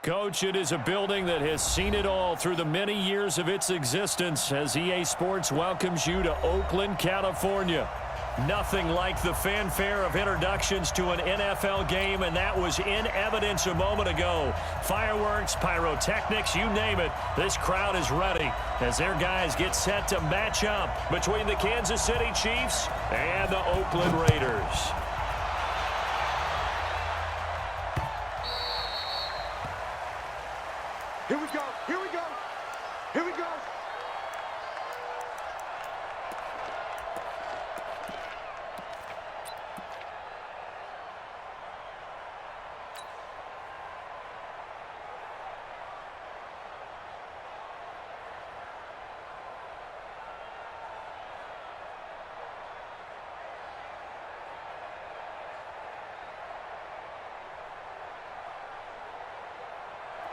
Coach, it is a building that has seen it all through the many years of its existence as EA Sports welcomes you to Oakland, California. Nothing like the fanfare of introductions to an NFL game, and that was in evidence a moment ago. Fireworks, pyrotechnics, you name it. This crowd is ready as their guys get set to match up between the Kansas City Chiefs and the Oakland Raiders. Here we go, here we go, here we go.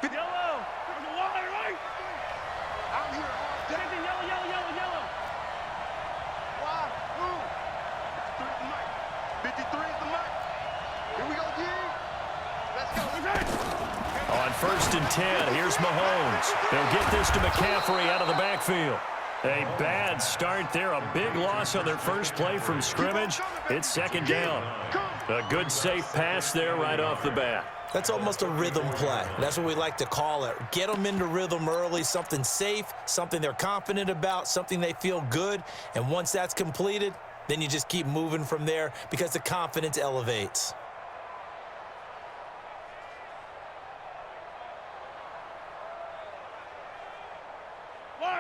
Yellow! There's a wide right! Out here all day. Yellow, yellow, yellow, yellow! Why? Who? 53 is the mic. 53 is the mic. Here we go, G. Let's go. On 1st and 10, here's Mahomes. They'll get this to McCaffrey out of the backfield. A bad start there. A big loss on their first play from scrimmage. It's 2nd down. A good, safe pass there right off the bat. That's almost a rhythm play. That's what we like to call it. Get them into rhythm early, something safe, something they're confident about, something they feel good. And once that's completed, then you just keep moving from there because the confidence elevates.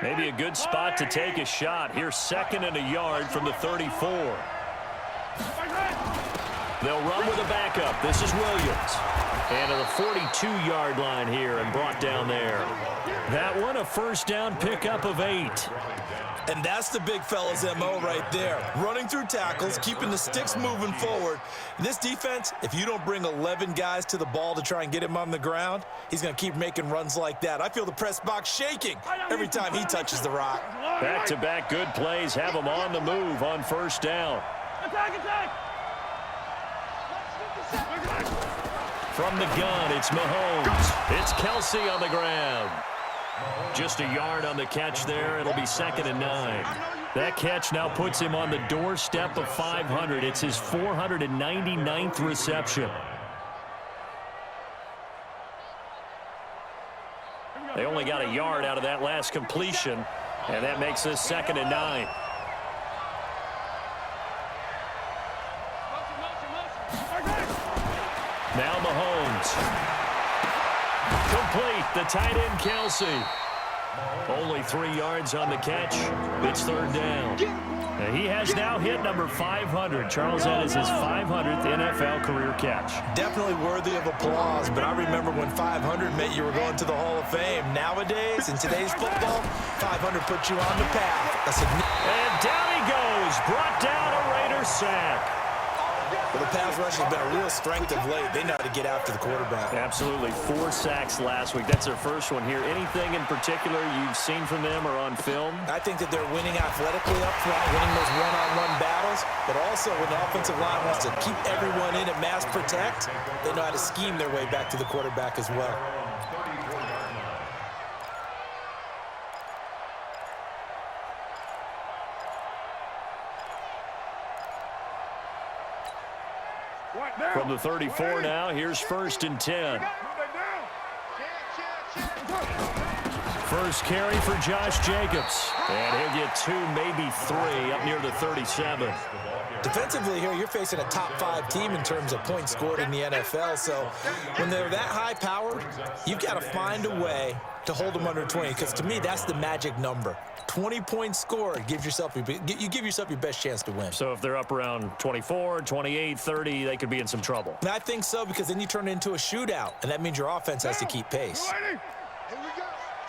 Maybe a good spot to take a shot. Here's 2nd and a yard from the 34. They'll run with a backup. This is Williams. And to the 42-yard line here and brought down there. That one a 1st down pickup of 8. And that's the big fella's MO right there. Running through tackles, keeping the sticks moving forward. This defense, if you don't bring 11 guys to the ball to try and get him on the ground, he's going to keep making runs like that. I feel the press box shaking every time he touches the rock. Back-to-back good plays have him on the move on 1st down. Attack, attack! From the gun, it's Mahomes. It's Kelsey on the ground. Just a yard on the catch there. It'll be 2nd and 9. That catch now puts him on the doorstep of 500. It's his 499th reception. They only got a yard out of that last completion, and that makes this 2nd and 9. Now Mahomes. Complete. The tight end, Kelsey. Only 3 yards on the catch. It's 3rd down. He has now hit number 500. Charles, that is his 500th NFL career catch. Definitely worthy of applause, but I remember when 500 meant you were going to the Hall of Fame. Nowadays, in today's football, 500 puts you on the path. And down he goes. Brought down a Raider sack. Well, the pass rush has been a real strength of late. They know how to get after the quarterback. Absolutely. 4 sacks last week. That's their first one here. Anything in particular you've seen from them or on film? I think that they're winning athletically up front, winning those one-on-one battles, but also when the offensive line wants to keep everyone in and mass protect, they know how to scheme their way back to the quarterback as well. From the 34 now, here's 1st and 10. First carry for Josh Jacobs. And he'll get 2, maybe 3 up near the 37. Defensively here, you're facing a top 5 team in terms of points scored in the NFL. So when they're that high-powered, you've got to find a way to hold them under 20. Because to me, that's the magic number. 20 points scored gives yourself you give yourself your best chance to win. So if they're up around 24, 28, 30, they could be in some trouble. And I think so, because then you turn it into a shootout, and that means your offense has to keep pace. Here we go.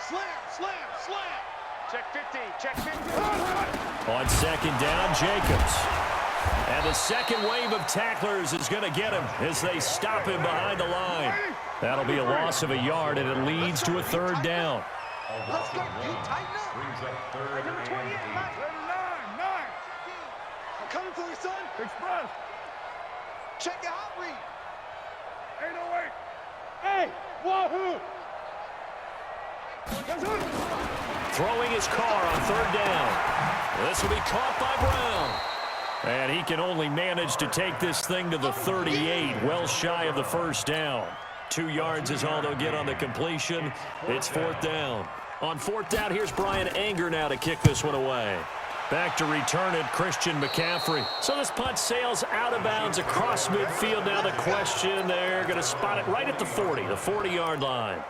Slam, slam, slam. Check 50, check 50. On 2nd down, Jacobs. And the second wave of tacklers is going to get him as they stop him behind the line. That'll be a loss of a yard, and it leads to a 3rd down. Let's go. You tighten up. Number 28, 9. coming for you, son. Express. Check your hot read. 808. Hey, wahoo. Throwing his car on third down. This will be caught by Brown. And he can only manage to take this thing to the 38, well shy of the first down. 2 yards is all they'll get on the completion. It's fourth down. On fourth down, here's Brian Anger now to kick this one away. Back to return it, Christian McCaffrey. So this punt sails out of bounds across midfield. Now the question, they're going to spot it right at the 40, the 40-yard line.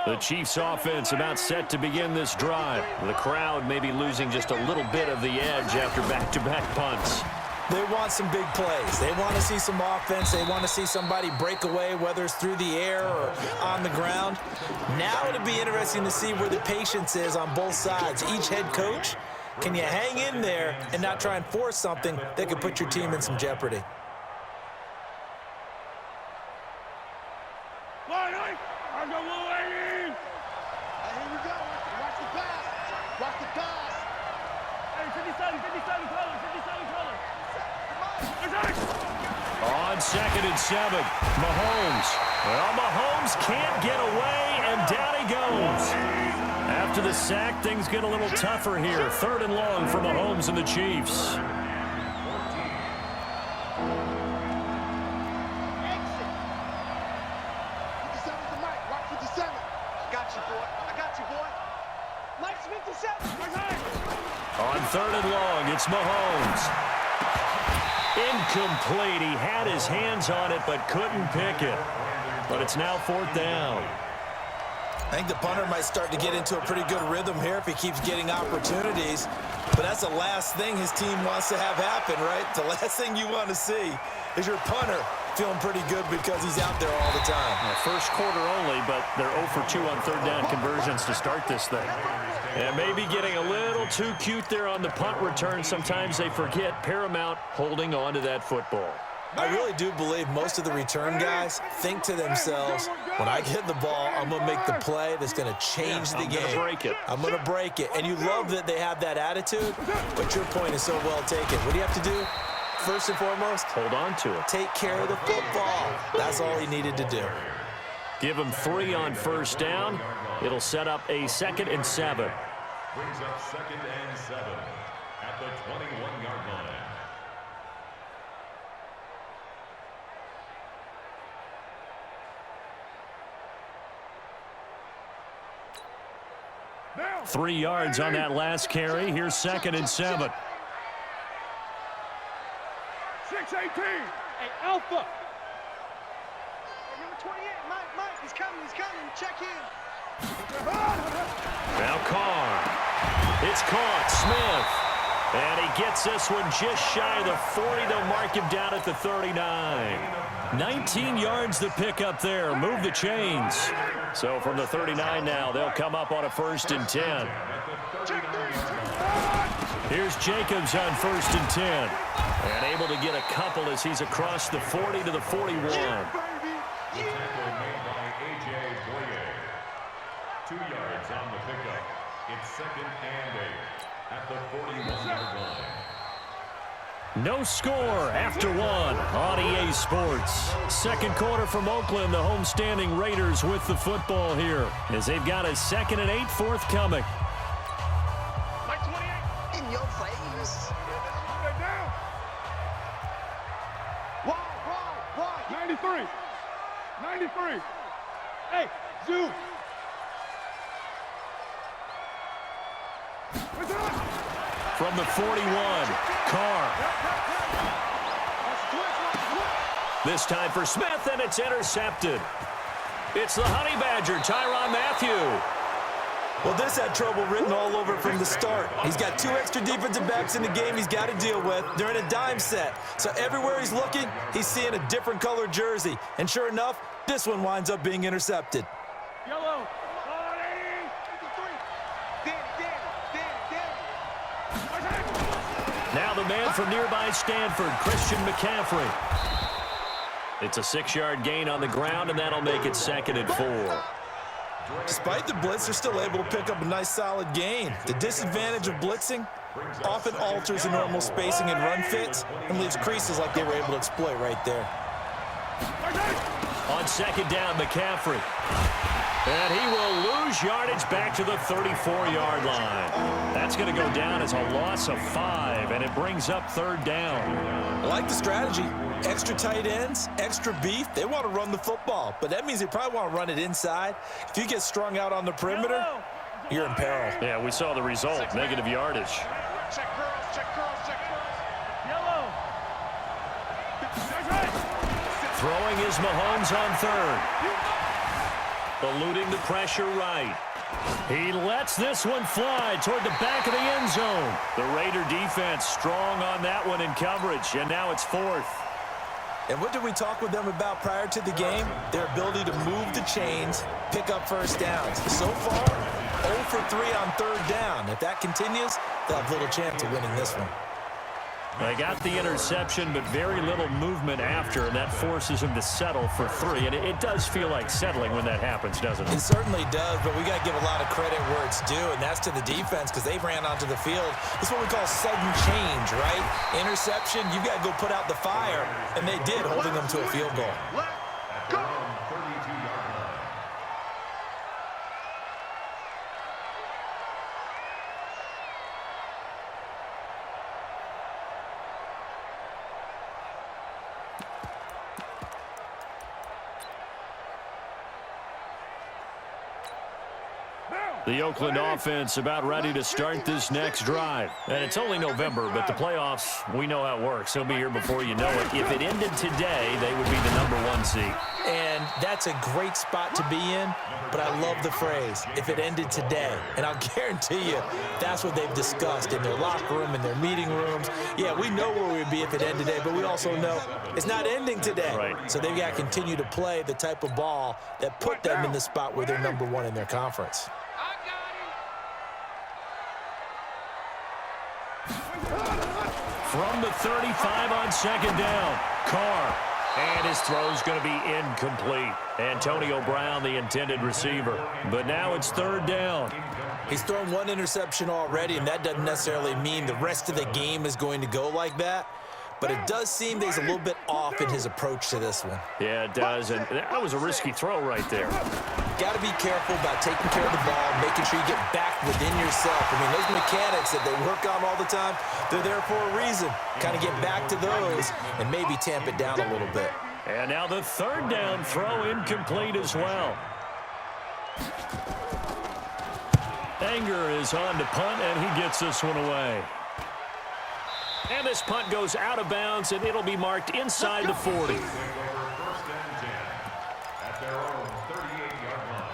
The Chiefs offense about set to begin this drive. The crowd may be losing just a little bit of the edge after back-to-back punts. They want some big plays. They want to see some offense. They want to see somebody break away, whether it's through the air or on the ground. Now it'll be interesting to see where the patience is on both sides. Each head coach, can you hang in there and not try and force something that could put your team in some jeopardy? Here we go. Watch the pass. Watch the pass. Hey, 57 color. On 2nd and 7, Mahomes. Well, Mahomes can't get away, and down he goes. After the sack, things get a little tougher here. 3rd and long for Mahomes and the Chiefs. Exit. 57's the mic. Watch 57. I got you, boy. Mike's 57. On 3rd and long, it's Mahomes. Incomplete. He had his hands on it but couldn't pick it. But it's now 4th down. I think the punter might start to get into a pretty good rhythm here if he keeps getting opportunities. But that's the last thing his team wants to have happen, right? The last thing you want to see is your punter feeling pretty good because he's out there all the time. First quarter only, but they're 0 for 2 on 3rd down conversions to start this thing. And maybe getting a little too cute there on the punt return. Sometimes they forget paramount holding on to that football. I really do believe most of the return guys think to themselves, when I get the ball, I'm going to make the play that's going to change the game. I'm going to break it. I'm going to break it. And you love that they have that attitude, but your point is so well taken. What do you have to do? First and foremost, hold on to it. Take care of the football. That's all he needed to do. Give him 3 on 1st down. It'll set up a 2nd and 7. Brings up 2nd and 7 at the 21-yard line. Now. 3 yards on that last carry. Here's 2nd and 7. 6-18. Hey, Alpha. Number 28, Mike, he's coming. Check in. Now Carr. It's caught. Smith. And he gets this one just shy of the 40. They'll mark him down at the 39. 19 yards to pick up there. Move the chains. So from the 39 now, they'll come up on a 1st and 10. Here's Jacobs on 1st and 10. And able to get a couple as he's across the 40 to the 41. Tackle made by A.J. Boyer. 2 yards on the pickup. It's 2nd and 8 at the 41-yard line. No score after 1 on EA Sports. 2nd quarter from Oakland, the homestanding Raiders with the football here as they've got a 2nd and 8 forthcoming. Mike 28. In your face. Get down. Wide. 93. Hey, Zoo. From the 41, Carr. This time for Smith, and it's intercepted. It's the Honey Badger, Tyrann Mathieu. Well, this had trouble written all over from the start. He's got 2 extra defensive backs in the game he's got to deal with. They're in a dime set. So everywhere he's looking, he's seeing a different colored jersey. And sure enough, this one winds up being intercepted. Yellow. Now the man from nearby Stanford, Christian McCaffrey. It's a 6-yard gain on the ground, and that'll make it 2nd and 4. Despite the blitz, they're still able to pick up a nice solid gain. The disadvantage of blitzing often alters the normal spacing and run fits and leaves creases like they were able to exploit right there. On second down, McCaffrey. And he will lose yardage back to the 34-yard line. That's going to go down as a loss of 5, and it brings up third down. I like the strategy. Extra tight ends, extra beef. They want to run the football, but that means they probably want to run it inside. If you get strung out on the perimeter, you're in peril. Yeah, we saw the result, negative yardage. Check curls, check curls, check curls. Yellow. Throwing is Mahomes on third. Eluding the pressure right. He lets this one fly toward the back of the end zone. The Raider defense strong on that one in coverage, and now it's fourth. And what did we talk with them about prior to the game? Their ability to move the chains, pick up first downs. So far, 0 for 3 on third down. If that continues, they'll have little chance of winning this one. They got the interception, but very little movement after, and that forces him to settle for 3. And it does feel like settling when that happens, doesn't it? It certainly does, but we got to give a lot of credit where it's due, and that's to the defense because they ran onto the field. It's what we call sudden change, right? Interception, you got to go put out the fire, and they did, holding them to a field goal. Let's go. 32-yard line. The Oakland offense about ready to start this next drive. And it's only November, but the playoffs, we know how it works. They'll be here before you know it. If it ended today, they would be the #1 seed. And that's a great spot to be in, but I love the phrase, if it ended today. And I'll guarantee you, that's what they've discussed in their locker room, in their meeting rooms. Yeah, we know where we'd be if it ended today, but we also know it's not ending today. Right. So they've got to continue to play the type of ball that put them in the spot where they're #1 in their conference. From the 35 on second down, Carr. And his throw's going to be incomplete. Antonio Brown, the intended receiver. But now it's third down. He's thrown 1 interception already, and that doesn't necessarily mean the rest of the game is going to go like that. But it does seem that he's a little bit off in his approach to this one. Yeah, it does. And that was a risky throw right there. Got to be careful about taking care of the ball, making sure you get back within yourself. I mean, those mechanics that they work on all the time, they're there for a reason. Kind of get back to those and maybe tamp it down a little bit. And now the third down throw incomplete as well. Anger is on to punt, and he gets this one away. And this punt goes out of bounds, and it'll be marked inside the 40. First and 10 at their own 38-yard line.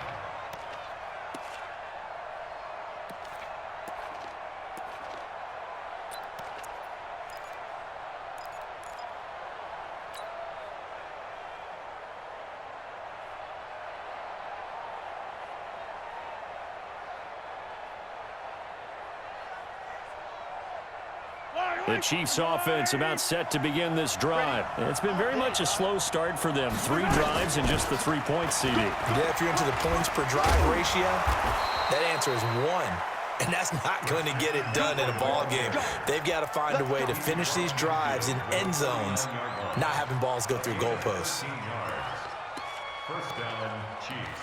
The Chiefs offense about set to begin this drive. It's been very much a slow start for them. 3 drives and just the 3 points, CD. Yeah, if you're into the points per drive ratio, that answer is 1. And that's not going to get it done in a ball game. They've got to find a way to finish these drives in end zones, not having balls go through goalposts. 15 yards. First down, Chiefs.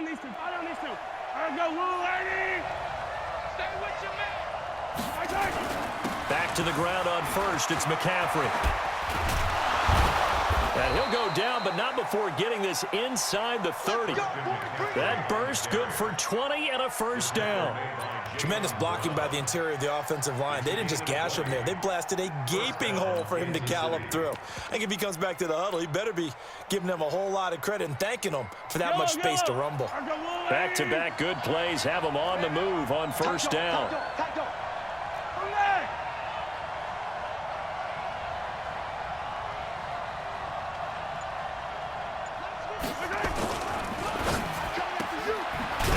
These two. Let's go, Woo, lady! Stay with your man! Back to the ground on first. It's McCaffrey. And he'll go down, but not before getting this inside the 30. That burst good for 20 and a first down. Tremendous blocking by the interior of the offensive line. They didn't just gash him there. They blasted a gaping hole for him to gallop through. I think if he comes back to the huddle, he better be giving them a whole lot of credit and thanking them for that much space to rumble. Back-to-back good plays have them on the move on first down.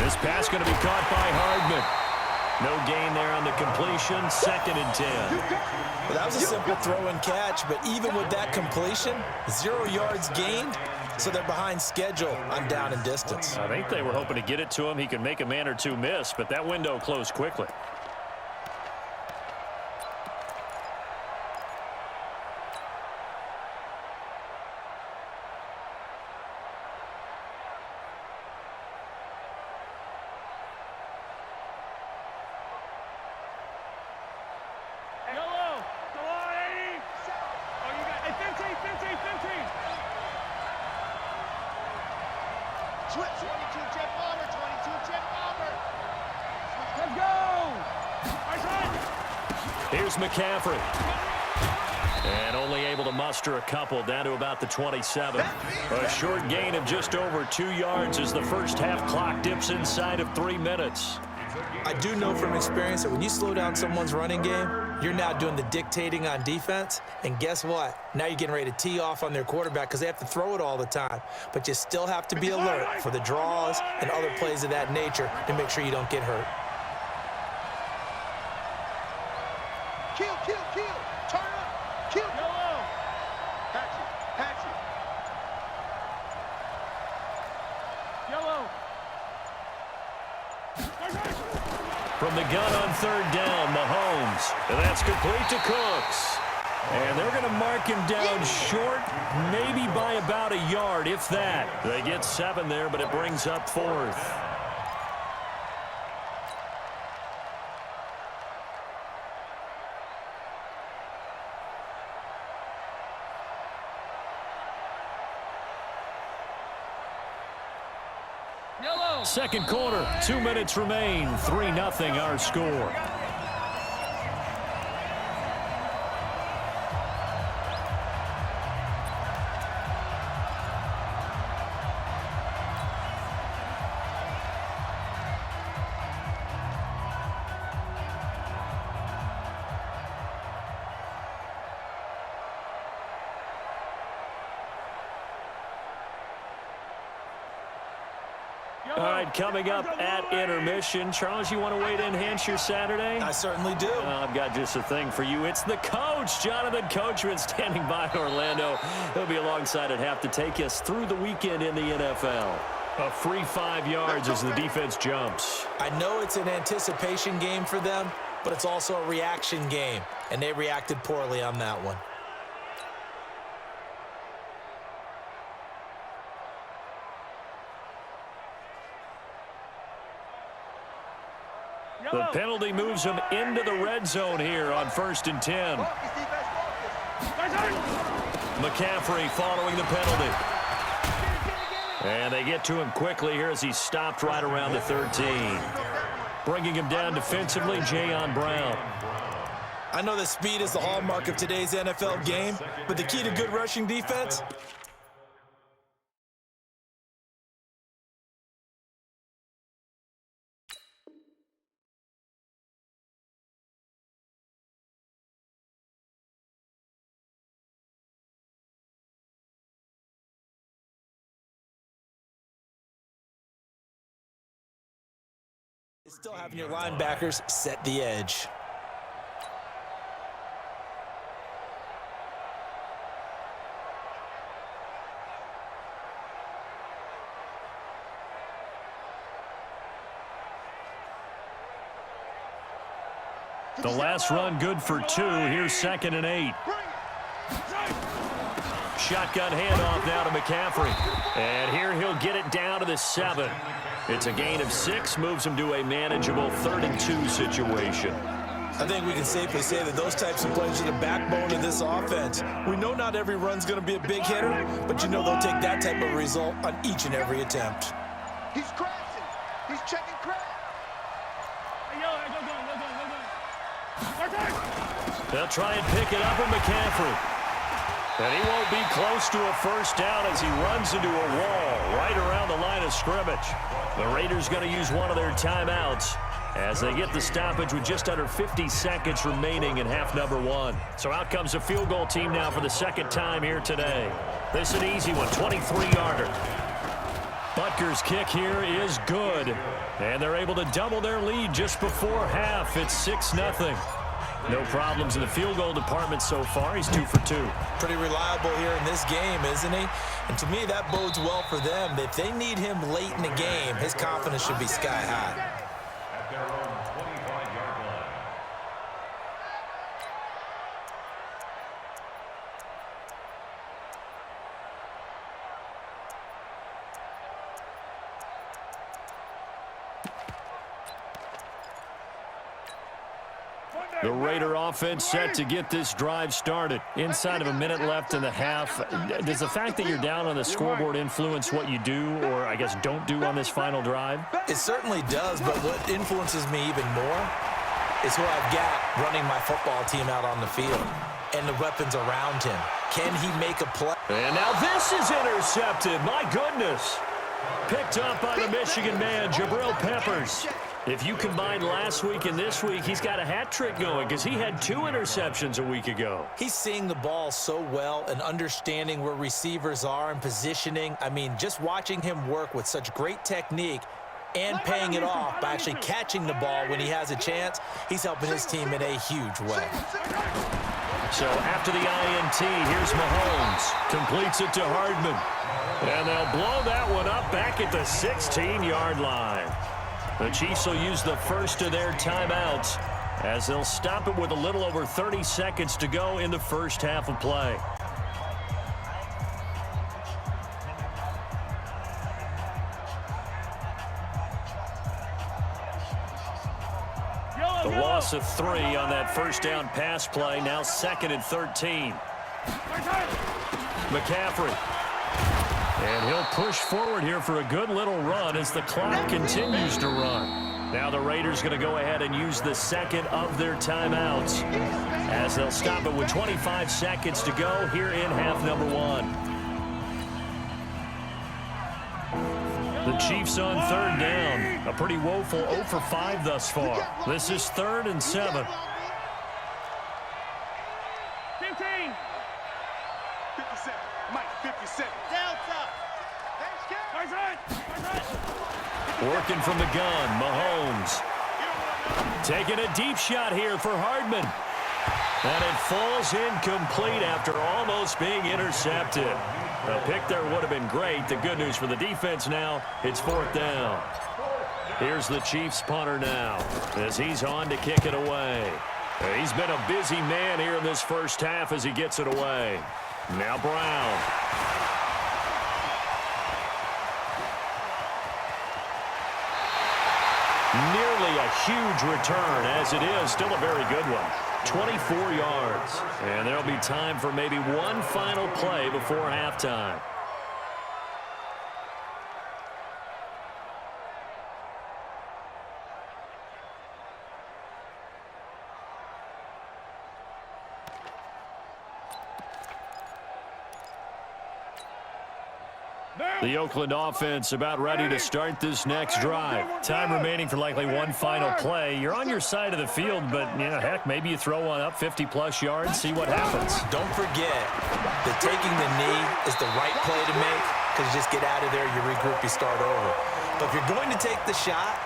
This Pass going to be caught by Hardman. No gain there on the completion. 2nd and 10. Well, that was a simple throw and catch, but even with that completion, 0 yards gained, so they're behind schedule on down and distance. I think they were hoping to get it to him. He could make a man or two miss, but that window closed quickly. Switch, 22 jet bomber, 22 jet bomber. Let's go! Right side. Here's McCaffrey. And only able to muster a couple down to about the 27. A short gain of just over 2 yards as the first half clock dips inside of 3 minutes. I do know from experience that when you slow down someone's running game, you're now doing the dictating on defense. And guess what? Now you're getting ready to tee off on their quarterback because they have to throw it all the time. But you still have to be alert for the draws and other plays of that nature to make sure you don't get hurt. Kill, kill, kill. Turn up. Kill. Yellow. Patch it, patch it. Yellow. From the gun on 3rd down, Mahomes. And that's complete to Cooks. And they're going to mark him down short, maybe by about a yard, if that. They get 7 there, but it brings up 4th. Yellow. Second quarter, 2 minutes remain, 3-0 our score. All right, coming up at intermission. Charles, you want to wait to enhance your Saturday? I certainly do. I've got just a thing for you. It's the coach, Jonathan Coachman, standing by in Orlando. He'll be alongside at half to take us through the weekend in the NFL. A free 5 yards as the defense jumps. I know it's an anticipation game for them, but it's also a reaction game, and they reacted poorly on that one. The penalty moves him into the red zone here on 1st and 10. McCaffrey following the penalty. And they get to him quickly here as he's stopped right around the 13. Bringing him down defensively, Jayon Brown. I know that speed is the hallmark of today's NFL game, but the key to good rushing defense, is still having your linebackers set the edge. The last run good for 2. Here's 2nd and 8. Shotgun handoff now to McCaffrey. And here he'll get it down to the 7. It's a gain of 6, moves him to a manageable 3rd and 2 situation. I think we can safely say that those types of plays are the backbone of this offense. We know not every run's going to be a big hitter, but you know they'll take that type of result on each and every attempt. He's crashing. He's checking crash. Hey, yo, go. They'll try and pick it up with McCaffrey. And he won't be close to a first down as he runs into a wall right around the line of scrimmage. The Raiders going to use one of their timeouts as they get the stoppage with just under 50 seconds remaining in half number 1. So out comes a field goal team now for the 2nd time here today. This is an easy one, 23-yarder. Butker's kick here is good. And they're able to double their lead just before half. It's 6-0. No problems in the field goal department so far. He's 2 for 2. Pretty reliable here in this game, isn't he? And to me, that bodes well for them. If they need him late in the game, his confidence should be sky high. At their own 25-yard line. The Raider offense set to get this drive started. Inside of a minute left in the half. Does the fact that you're down on the scoreboard influence what you do, or I guess don't do on this final drive? It certainly does, but what influences me even more is who I've got running my football team out on the field and the weapons around him. Can he make a play? And now this is intercepted. My goodness. Picked up by the Michigan man, Jabril Peppers. If you combine last week and this week, he's got a hat trick going because he had 2 interceptions a week ago. He's seeing the ball so well and understanding where receivers are and positioning. I mean, just watching him work with such great technique and paying it off by actually catching the ball when he has a chance, he's helping his team in a huge way. So after the INT, here's Mahomes. Completes it to Hardman. And they'll blow that one up back at the 16-yard line. The Chiefs will use the first of their timeouts as they'll stop it with a little over 30 seconds to go in the first half of play. The loss of 3 on that first down pass play, now 2nd and 13. McCaffrey. And he'll push forward here for a good little run as the clock continues to run. Now the Raiders going to go ahead and use the second of their timeouts as they'll stop it with 25 seconds to go here in half number 1. The Chiefs on 3rd down. A pretty woeful 0 for 5 thus far. This is 3rd and 7. 15. 57. Mike, 57. Down top. Right side. Working from the gun, Mahomes. Taking a deep shot here for Hardman. And it falls incomplete after almost being intercepted. A pick there would have been great. The good news for the defense now, it's 4th down. Here's the Chiefs punter now as he's on to kick it away. He's been a busy man here in this first half as he gets it away. Now Brown. Nearly a huge return, as it is still a very good one. 24 yards. And there'll be time for maybe one final play before halftime. The Oakland offense about ready to start this next drive. Time remaining for likely one final play. You're on your side of the field, but, you know, heck, maybe you throw one up 50-plus yards, see what happens. Don't forget that taking the knee is the right play to make because you just get out of there, you regroup, you start over. But if you're going to take the shot,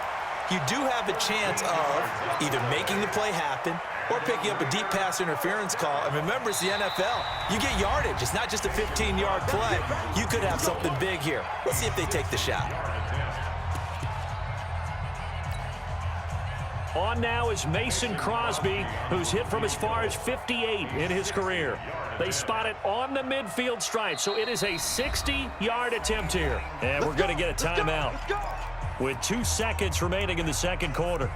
you do have a chance of either making the play happen or picking up a deep pass interference call. And remember, it's the NFL. You get yardage. It's not just a 15-yard play. You could have something big here. Let's see if they take the shot. On now is Mason Crosby, who's hit from as far as 58 in his career. They spot it on the midfield stripe, so it is a 60-yard attempt here. And we're going to get a timeout with 2 seconds remaining in the second quarter.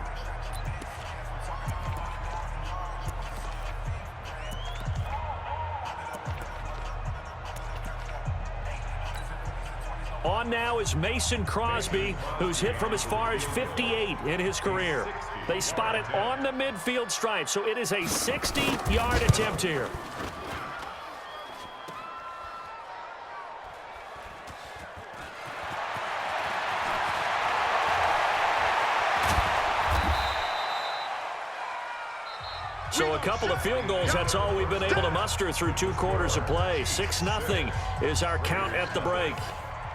On now is Mason Crosby, who's hit from as far as 58 in his career. They spot it on the midfield stripe, so it is a 60-yard attempt here. So a couple of field goals, that's all we've been able to muster through 2 quarters of play. 6-0 is our count at the break.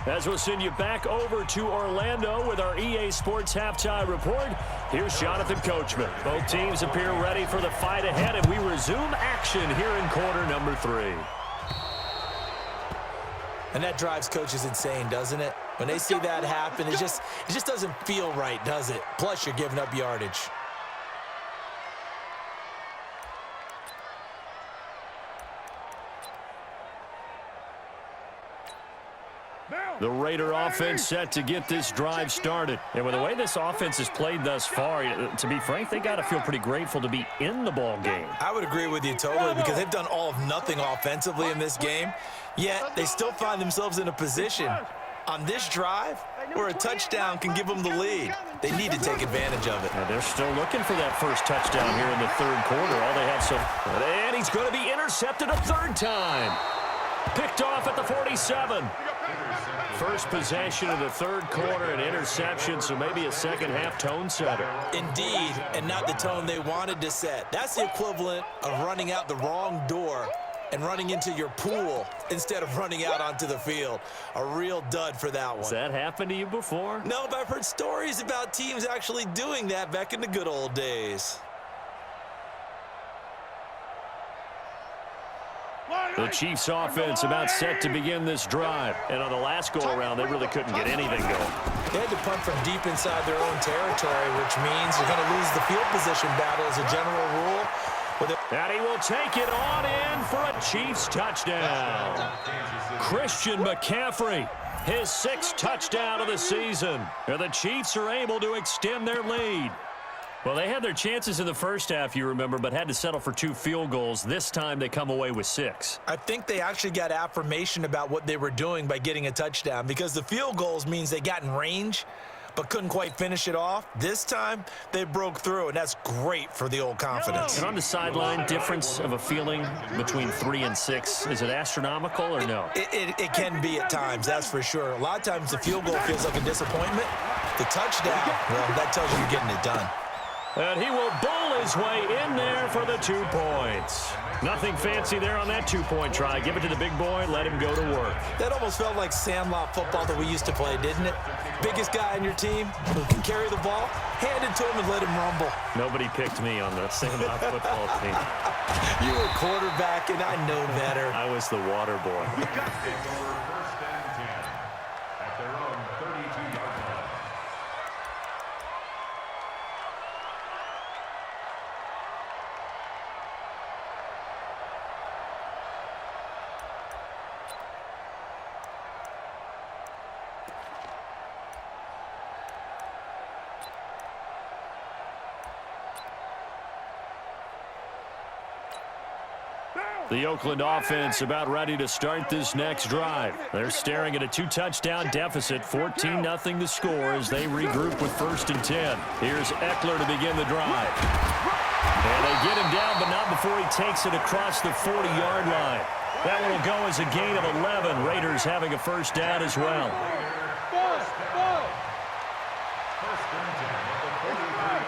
As we'll send you back over to Orlando with our EA Sports Halftime Report, here's Jonathan Coachman. Both teams appear ready for the fight ahead, and we resume action here in quarter number 3. And that drives coaches insane, doesn't it? When they see that happen, it just doesn't feel right, does it? Plus, you're giving up yardage. The Raider offense set to get this drive started. And with the way this offense has played thus far, to be frank, they got to feel pretty grateful to be in the ball game. I would agree with you totally because they've done all of nothing offensively in this game, yet they still find themselves in a position on this drive where a touchdown can give them the lead. They need to take advantage of it. And they're still looking for that first touchdown here in the third quarter. All they have so... And he's going to be intercepted a third time. Picked off at the 47. First possession of the third quarter, an interception, so maybe a second-half tone setter. Indeed, and not the tone they wanted to set. That's the equivalent of running out the wrong door and running into your pool instead of running out onto the field. A real dud for that one. Has that happened to you before? No, but I've heard stories about teams actually doing that back in the good old days. The Chiefs offense about set to begin this drive. And on the last go-around, they really couldn't get anything going. They had to punt from deep inside their own territory, which means you're going to lose the field position battle as a general rule. And he will take it on in for a Chiefs touchdown. Christian McCaffrey, his 6th touchdown of the season. And the Chiefs are able to extend their lead. Well, they had their chances in the first half, you remember, but had to settle for 2 field goals. This time they come away with 6. I think they actually got affirmation about what they were doing by getting a touchdown because the field goals means they got in range but couldn't quite finish it off. This time, they broke through, and that's great for the old confidence. And on the sideline, difference of a feeling between 3 and 6, is it astronomical or no? It can be at times, that's for sure. A lot of times the field goal feels like a disappointment. The touchdown, well, that tells you you're getting it done. And he will bowl his way in there for the 2 points. Nothing fancy there on that 2-point try. Give it to the big boy, let him go to work. That almost felt like sandlot football that we used to play, didn't it? Biggest guy on your team who can carry the ball, hand it to him and let him rumble. Nobody picked me on the sandlot football team. You were quarterback, and I know better. I was the water boy. First and 10 at their own 32-yard line. The Oakland offense about ready to start this next drive. They're staring at a 2-touchdown deficit, 14-0 the score as they regroup with 1st and 10. Here's Eckler to begin the drive. And they get him down, but not before he takes it across the 40-yard line. That one will go as a gain of 11. Raiders having a first down as well. First and 10 at the 43-yard line.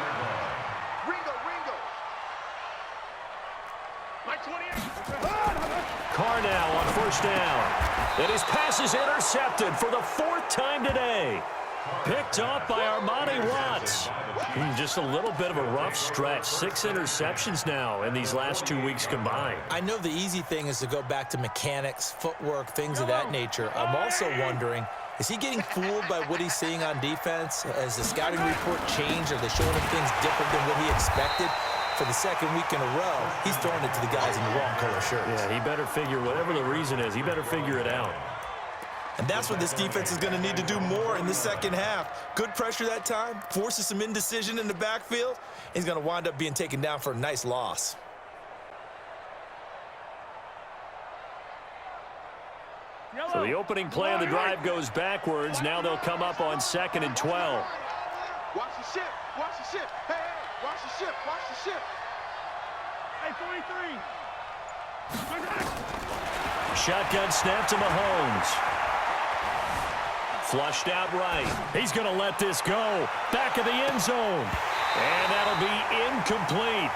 Ringo. Mike 28. Carr now on first down. And his pass is intercepted for the 4th time today. Picked off by Armani Watts. Just a little bit of a rough stretch. 6 interceptions now in these last 2 weeks combined. I know the easy thing is to go back to mechanics, footwork, things of that nature. I'm also wondering, is he getting fooled by what he's seeing on defense? Has the scouting report changed? Are they showing him things different than what he expected? For the 2nd week in a row, he's throwing it to the guys in the wrong color shirts. Yeah, he better figure, whatever the reason is, he better figure it out. And that's what this defense is going to need to do more in the second half. Good pressure that time, forces some indecision in the backfield. He's going to wind up being taken down for a nice loss. So the opening play of the drive goes backwards. Now they'll come up on 2nd and 12. Watch the ship. Hey, watch the ship. Hey, 43. Shotgun snap to Mahomes. Flushed out right. He's going to let this go. Back of the end zone. And that'll be incomplete.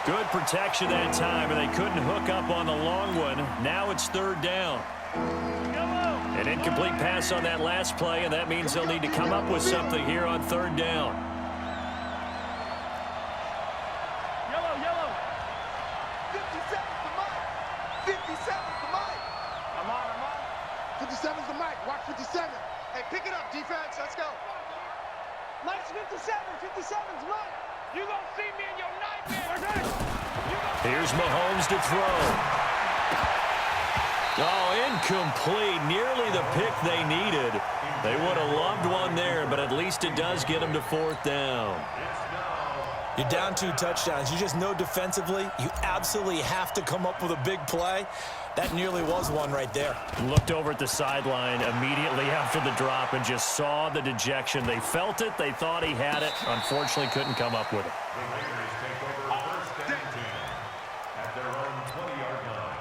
Good protection that time, and they couldn't hook up on the long one. Now it's third down. An incomplete pass on that last play, and that means they'll need to come up with something here on third down. Yellow. 57's the mic. 57's the mic. I'm on. 57's the mic. Watch 57. Hey, pick it up, defense. Let's go. Mike's 57. 57's mic. You gonna see me in your nightmare. Here's Mahomes to throw. Oh, incomplete. Nearly the pick they needed. They would have loved one there, but at least it does get them to fourth down. You're down 2 touchdowns. You just know defensively you absolutely have to come up with a big play. That nearly was one right there. Looked over at the sideline immediately after the drop and just saw the dejection. They felt it. They thought he had it. Unfortunately, couldn't come up with it. The Raiders take over first and 10 at their own 20-yard line.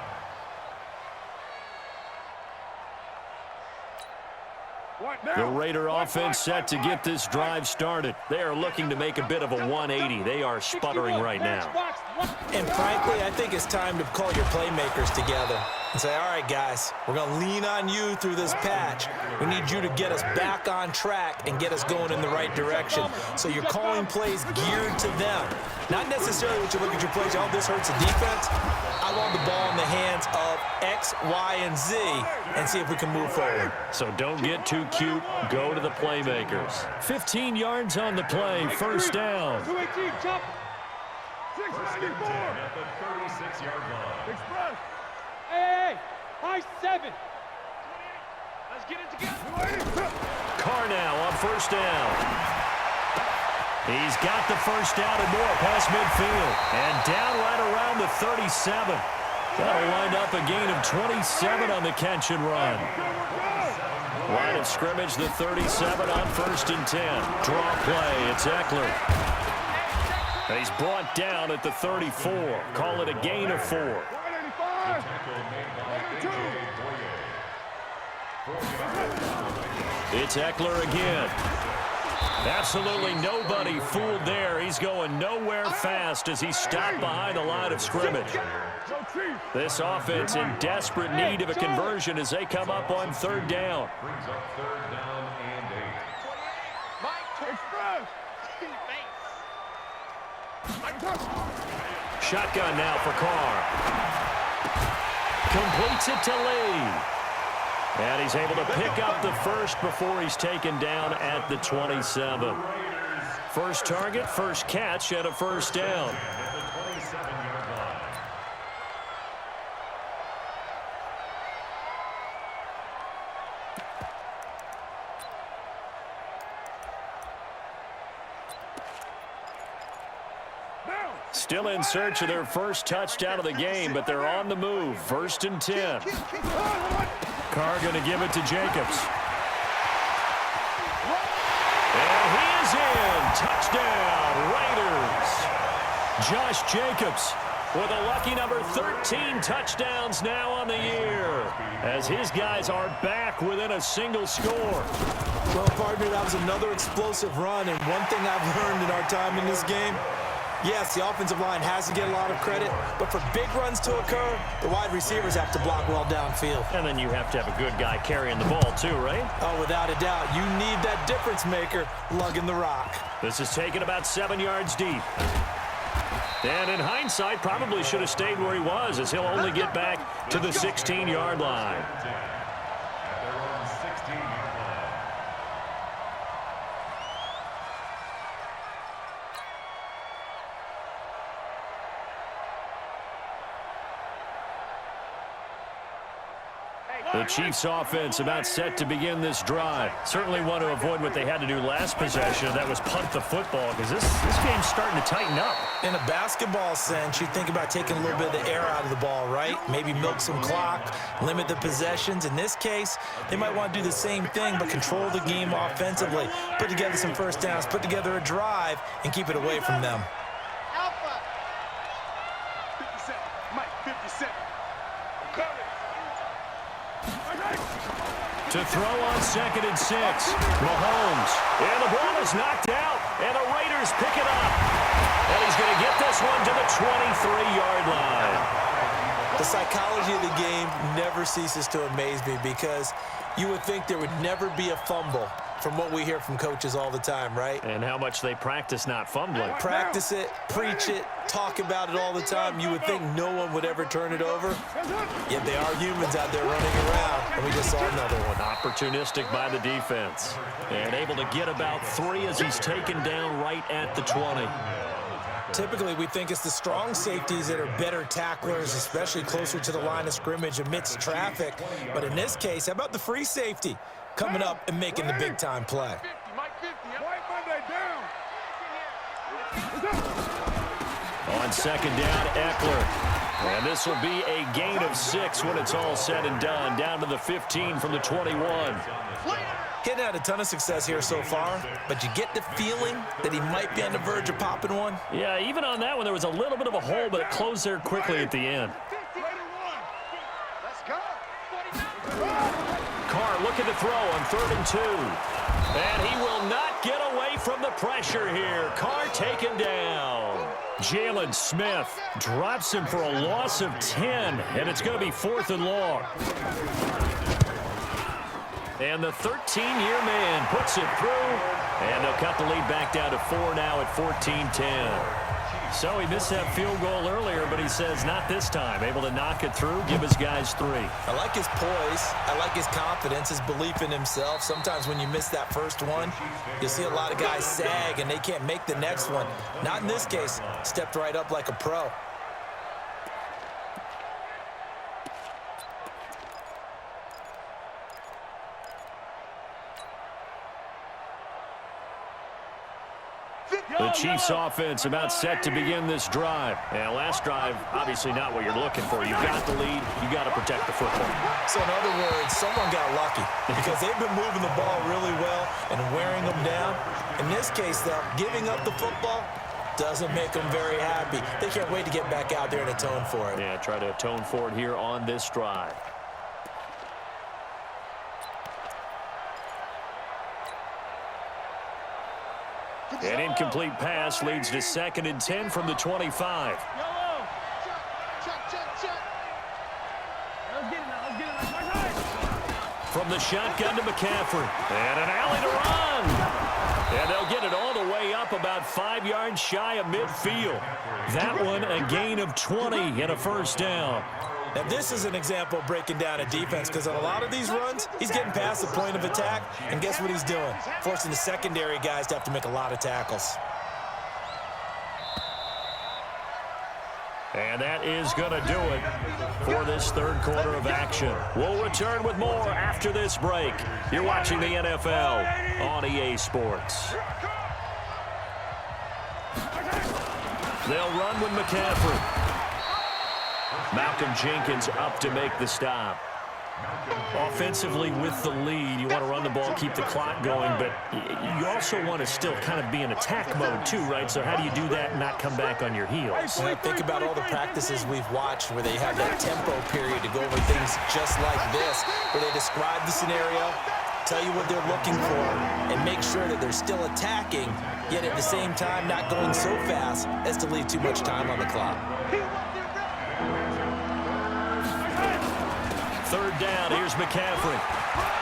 The Raider offense set to get this drive started. They are looking to make a bit of a 180. They are sputtering right now. And frankly, I think it's time to call your playmakers together and say, all right, guys, we're going to lean on you through this patch. We need you to get us back on track and get us going in the right direction. So you're calling plays geared to them. Not necessarily what you look at your plays, oh, this hurts the defense. I want the ball in the hands of X, Y, and Z and see if we can move forward. So don't get too cute. Go to the playmakers. 15 yards on the play. First down. 218, chop. 664. At the 36-yard line. Express. Hey, high 7. Let's get it together. Carr now on first down. He's got the first down and more past midfield. And down right around the 37. That'll wind up a gain of 27 on the catch and run. Line of scrimmage, the 37 on first and 10. Draw play, it's Eckler. And he's brought down at the 34. Call it a gain of 4. It's Eckler again. Absolutely nobody fooled there. He's going nowhere fast as he stopped behind the line of scrimmage. This offense in desperate need of a conversion as they come up on third down. Brings up third down and 8. Shotgun now for Carr. Completes it to Lee. And he's able to pick up the first before he's taken down at the 27. First target, first catch, and a first down. At the 27-yard line. Still in search of their first touchdown of the game, but they're on the move. First and 10. Carr going to give it to Jacobs. And he is in. Touchdown, Raiders. Josh Jacobs with a lucky number 13 touchdowns now on the year as his guys are back within a single score. Well, partner, that was another explosive run, and one thing I've learned in our time in this game, yes, the offensive line has to get a lot of credit, but for big runs to occur, the wide receivers have to block well downfield. And then you have to have a good guy carrying the ball too, right? Oh, without a doubt. You need that difference maker lugging the rock. This is taken about 7 yards deep. And in hindsight, probably should have stayed where he was as he'll only get back to the 16-yard line. At their own 16-yard line. The Chiefs offense about set to begin this drive. Certainly want to avoid what they had to do last possession. That was punt the football because this game's starting to tighten up. In a basketball sense, you think about taking a little bit of the air out of the ball, right? Maybe milk some clock, limit the possessions. In this case, they might want to do the same thing but control the game offensively. Put together some first downs, put together a drive, and keep it away from them. Alpha. 57. Mike, 57. To throw on 2nd and 6. Mahomes. And the ball is knocked out. And the Raiders Raiders pick it up. And he's going to get this one to the 23-yard line. The psychology of the game never ceases to amaze me because you would think there would never be a fumble from what we hear from coaches all the time, right? And how much they practice not fumbling. Practice it, preach it, talk about it all the time. You would think no one would ever turn it over. Yet they are humans out there running around, and we just saw another one. Opportunistic by the defense. And able to get about 3 as he's taken down right at the 20. Typically, we think it's the strong safeties that are better tacklers, especially closer to the line of scrimmage amidst traffic. But in this case, how about the free safety coming up and making the big-time play? On second down, Eckler. And this will be a gain of 6 when it's all said and done. Down to the 15 from the 21. Getting had a ton of success here so far, but you get the feeling that he might be on the verge of popping one. Yeah, even on that one, there was a little bit of a hole, but it closed there quickly at the end. Let's go. Carr looking to throw on 3rd and 2. And he will not get away from the pressure here. Carr taken down. Jalen Smith drops him for a loss of 10, and it's going to be 4th and long. And the 13-year man puts it through, and they'll cut the lead back down to 4 now at 14-10. So he missed that field goal earlier, but he says not this time. Able to knock it through, give his guys 3. I like his poise. I like his confidence, his belief in himself. Sometimes when you miss that first one, you'll see a lot of guys sag, and they can't make the next one. Not in this case. Stepped right up like a pro. The Chiefs offense about set to begin this drive. And last drive, obviously not what you're looking for. You've got the lead. You got to protect the football. So in other words, someone got lucky because they've been moving the ball really well and wearing them down. In this case, though, giving up the football doesn't make them very happy. They can't wait to get back out there and atone for it. Yeah, try to atone for it here on this drive. An incomplete pass leads to 2nd and 10 from the 25. Check, check, check. Let's get it now. Let's get it now. From the shotgun to McCaffrey. And an alley to run. And they'll get it all the way up about 5 yards shy of midfield. That one a gain of 20 and a 1st down. Now, this is an example of breaking down a defense because on a lot of these runs, he's getting past the point of attack, and guess what he's doing? Forcing the secondary guys to have to make a lot of tackles. And that is going to do it for this 3rd quarter of action. We'll return with more after this break. You're watching the NFL on EA Sports. They'll run with McCaffrey. Malcolm Jenkins up to make the stop. Offensively with the lead, you want to run the ball, keep the clock going, but you also want to still kind of be in attack mode too, right? So how do you do that and not come back on your heels? Well, think about all the practices we've watched where they have that tempo period to go over things just like this, where they describe the scenario, tell you what they're looking for, and make sure that they're still attacking, yet at the same time not going so fast as to leave too much time on the clock. 3rd down, here's McCaffrey.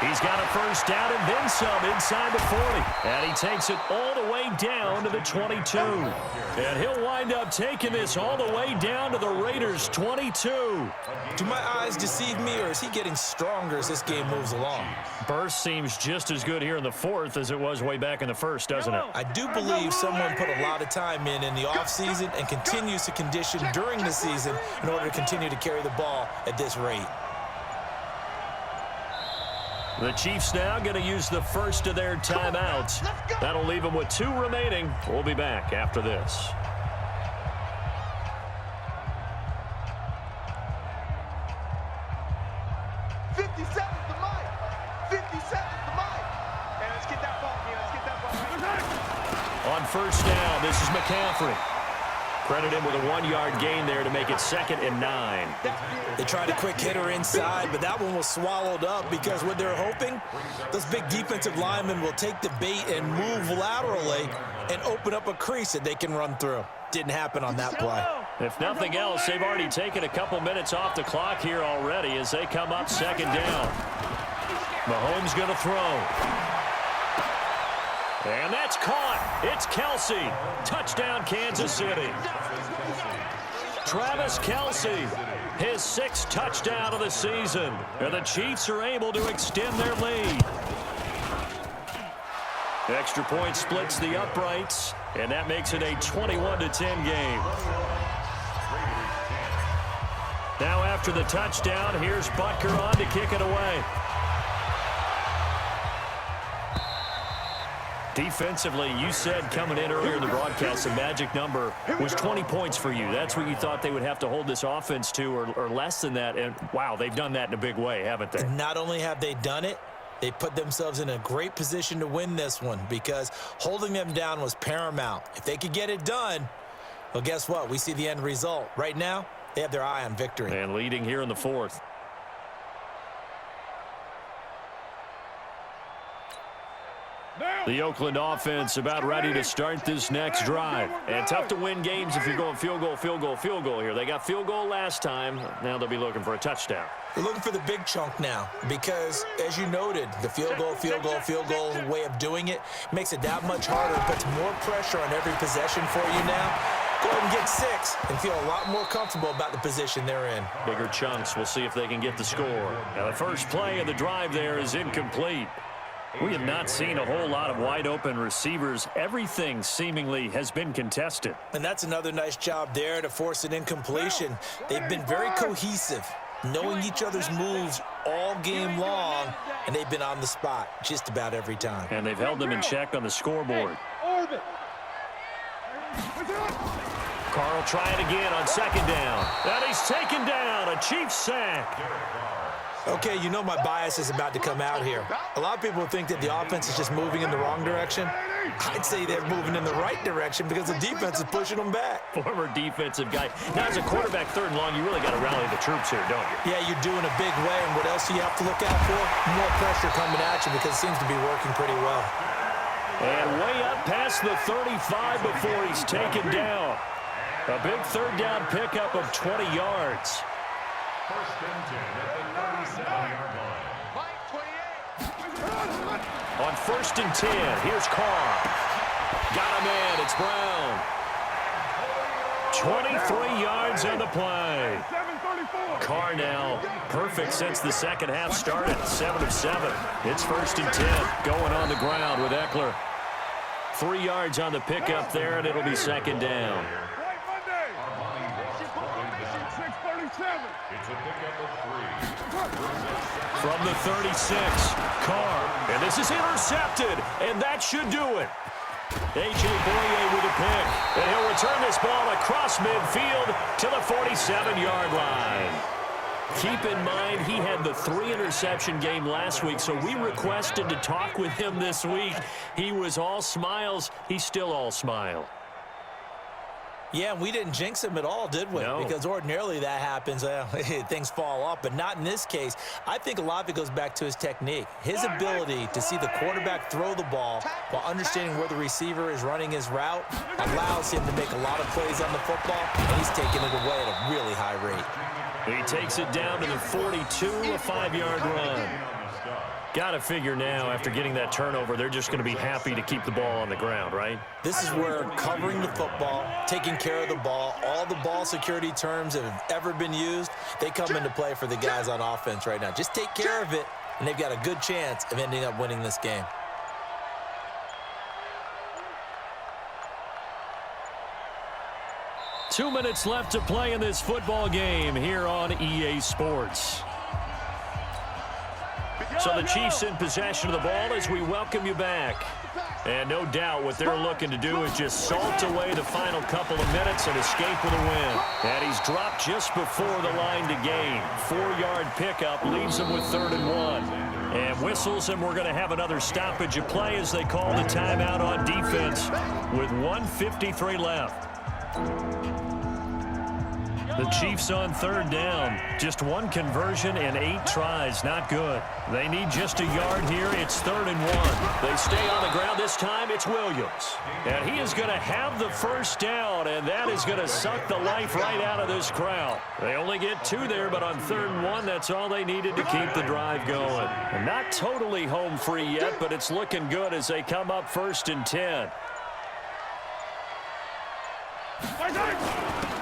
He's got a 1st down and then some inside the 40. And he takes it all the way down to the 22. And he'll wind up taking this all the way down to the Raiders' 22. Do my eyes deceive me, or is he getting stronger as this game moves along? Burst seems just as good here in the 4th as it was way back in the 1st, doesn't it? I do believe someone put a lot of time in the offseason and continues to condition during the season in order to continue to carry the ball at this rate. The Chiefs now going to use the first of their timeouts. That'll leave them with 2 remaining. We'll be back after this. On 1st down, this is McCaffrey. Credit him with a 1-yard gain there to make it 2nd and 9. They tried a quick hitter inside, but that one was swallowed up because what they're hoping, those big defensive linemen will take the bait and move laterally and open up a crease that they can run through. Didn't happen on that play. If nothing else, they've already taken a couple minutes off the clock here already as they come up second down. Mahomes going to throw. And that's caught. It's Kelsey. Touchdown, Kansas City. Travis Kelsey, his 6th touchdown of the season. And the Chiefs are able to extend their lead. Extra point splits the uprights, and that makes it a 21-10 game. Now after the touchdown, here's Butker on to kick it away. Defensively, you said coming in earlier in the broadcast, the magic number was 20 points for you. That's what you thought they would have to hold this offense to, or less than that. And, wow, they've done that in a big way, haven't they? And not only have they done it, they put themselves in a great position to win this one because holding them down was paramount. If they could get it done, well, guess what? We see the end result. Right now, they have their eye on victory. And leading here in the 4th. The Oakland offense about ready to start this next drive. And tough to win games if you're going field goal, field goal, field goal here. They got field goal last time. Now they'll be looking for a touchdown. They're looking for the big chunk now because, as you noted, the field goal, field goal, field goal way of doing it makes it that much harder, puts more pressure on every possession for you now. Go ahead and get 6 and feel a lot more comfortable about the position they're in. Bigger chunks. We'll see if they can get the score. Now, the first play of the drive there is incomplete. We have not seen a whole lot of wide-open receivers. Everything seemingly has been contested. And that's another nice job there to force an incompletion. They've been very cohesive, knowing each other's moves all game long, and they've been on the spot just about every time. And they've held them in check on the scoreboard. Carl trying again on second down. And he's taken down. A Chiefs sack. Okay, you know my bias is about to come out here. A lot of people think that the offense is just moving in the wrong direction. I'd say they're moving in the right direction because the defense is pushing them back. Former defensive guy. Now, as a quarterback, 3rd and long, you really got to rally the troops here, don't you? Yeah, you're doing a big way, and what else do you have to look out for? More pressure coming at you because it seems to be working pretty well. And way up past the 35 before he's taken down. A big 3rd down pickup of 20 yards. First and 10 at the 37-yard line. On 1st and 10, here's Carr. Got him in. It's Brown. 23 yards on the play. Carr now perfect since the second half started. 7 of 7. It's 1st and 10. Going on the ground with Eckler. 3 yards on the pickup there, and it'll be 2nd down. It's a pickup of 3. From the 36, Carr. And this is intercepted, and that should do it. A.J. Boye with a pick. And he'll return this ball across midfield to the 47-yard line. Keep in mind, he had the 3-interception game last week, so we requested to talk with him this week. He was all smiles. He's still all smile. Yeah, we didn't jinx him at all, did we? No. Because ordinarily that happens, things fall off, but not in this case. I think a lot of it goes back to his technique. His ability to see the quarterback throw the ball while understanding where the receiver is running his route allows him to make a lot of plays on the football, and he's taking it away at a really high rate. He takes it down to the 42, a 5-yard run. Got to figure now, after getting that turnover, they're just going to be happy to keep the ball on the ground, right? This is where covering the football, taking care of the ball, all the ball security terms that have ever been used, they come into play for the guys on offense right now. Just take care of it, and they've got a good chance of ending up winning this game. Two minutes left to play in this football game here on EA Sports. So the Chiefs in possession of the ball as we welcome you back. And no doubt what they're looking to do is just salt away the final couple of minutes and escape with a win. And he's dropped just before the line to gain. 4-yard pickup leaves him with 3rd and 1. And whistles, and we're going to have another stoppage of play as they call the timeout on defense with 1:53 left. The Chiefs on third down. Just one conversion and 8 tries. Not good. They need just a yard here. It's 3rd and 1. They stay on the ground. This time it's Williams. And he is going to have the first down, and that is going to suck the life right out of this crowd. They only get 2 there, but on 3rd and 1, that's all they needed to keep the drive going. And not totally home free yet, but it's looking good as they come up 1st and 10.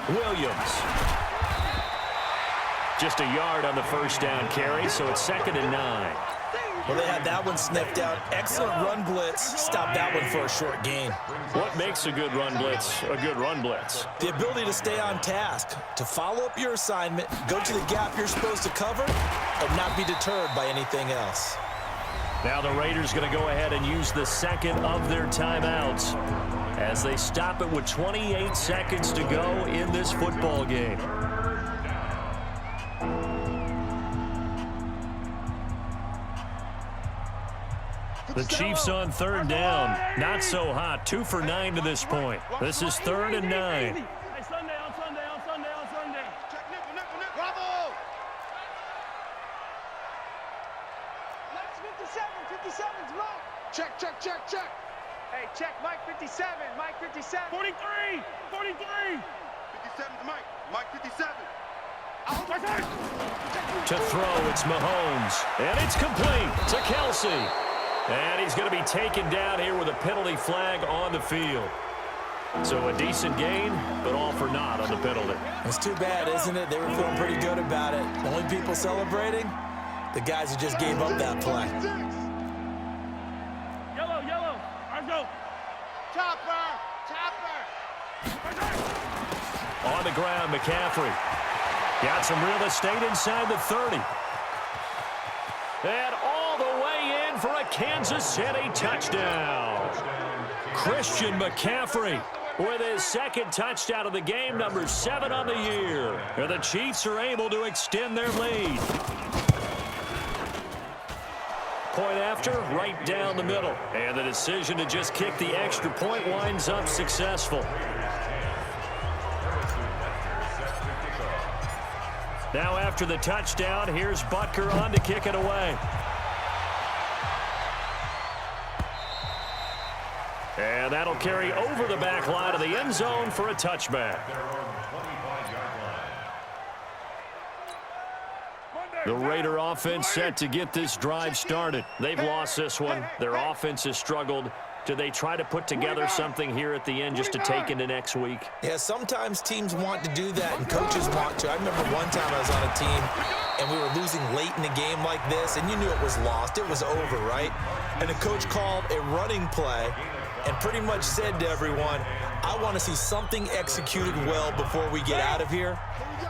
Williams. Just a yard on the first down carry, so it's 2nd and 9. Well, they had that one sniffed out. Excellent run blitz. Stop that one for a short gain. What makes a good run blitz a good run blitz? The ability to stay on task, to follow up your assignment, go to the gap you're supposed to cover, and not be deterred by anything else. Now the Raiders going to go ahead and use the second of their timeouts as they stop it with 28 seconds to go in this football game. The Chiefs on third down. Not so hot. 2 for 9 to this point. This is 3rd and 9. Hey, Sunday, on Sunday, on Sunday, on Sunday. Check nickel, nickel, nickel. Bravo! Next 57, 57's Mike. Check, check, check, check. Hey, check Mike 57, Mike 57. 43, 43. 57's Mike. Mike 57. To throw, it's Mahomes. And it's complete to Kelsey. And he's going to be taken down here with a penalty flag on the field. So a decent gain, but all for naught on the penalty. It's too bad, isn't it? They were feeling pretty good about it. The only people celebrating, the guys who just gave up that play. Yellow, yellow. Let's go. Chopper, chopper. On the ground, McCaffrey. Got some real estate inside the 30. And all the way in for a Kansas City touchdown. Christian McCaffrey with his 2nd touchdown of the game, number 7 on the year. And the Chiefs are able to extend their lead. Point after, right down the middle. And the decision to just kick the extra point winds up successful. Now after the touchdown, here's Butker on to kick it away. And that'll carry over the back line of the end zone for a touchback. The Raider offense set to get this drive started. They've lost this one. Their offense has struggled. Do they try to put together something here at the end just to take into next week? Yeah, sometimes teams want to do that and coaches want to. I remember one time I was on a team and we were losing late in a game like this and you knew it was lost. It was over, right? And the coach called a running play and pretty much said to everyone, I want to see something executed well before we get out of here.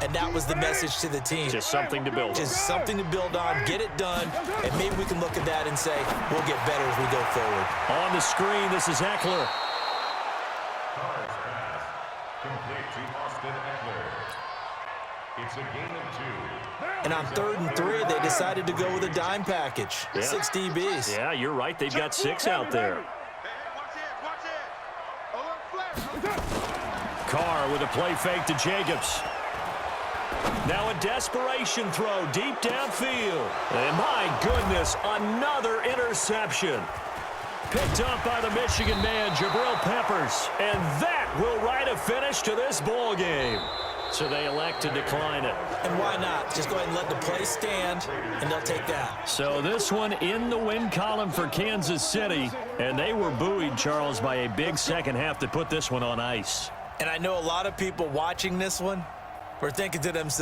And that was the message to the team. Just something to build on. Just something to build on, get it done, and maybe we can look at that and say, we'll get better as we go forward. On the screen, this is Eckler. Carr's pass. Complete to Austin Eckler. It's a gain of 2. And on 3rd and 3, they decided to go with a dime package. Yeah. 6 DBs. Yeah, you're right. They've got 6 out there. Hey, watch it, watch it. Alert flash. Carr with a play fake to Jacobs. Now a desperation throw deep downfield. And my goodness, another interception. Picked up by the Michigan man, Jabril Peppers. And that will write a finish to this ball game. So they elect to decline it. And why not? Just go ahead and let the play stand, and they'll take that. So this one in the win column for Kansas City. And they were buoyed, Charles, by a big second half to put this one on ice. And I know a lot of people watching this one were thinking to themselves,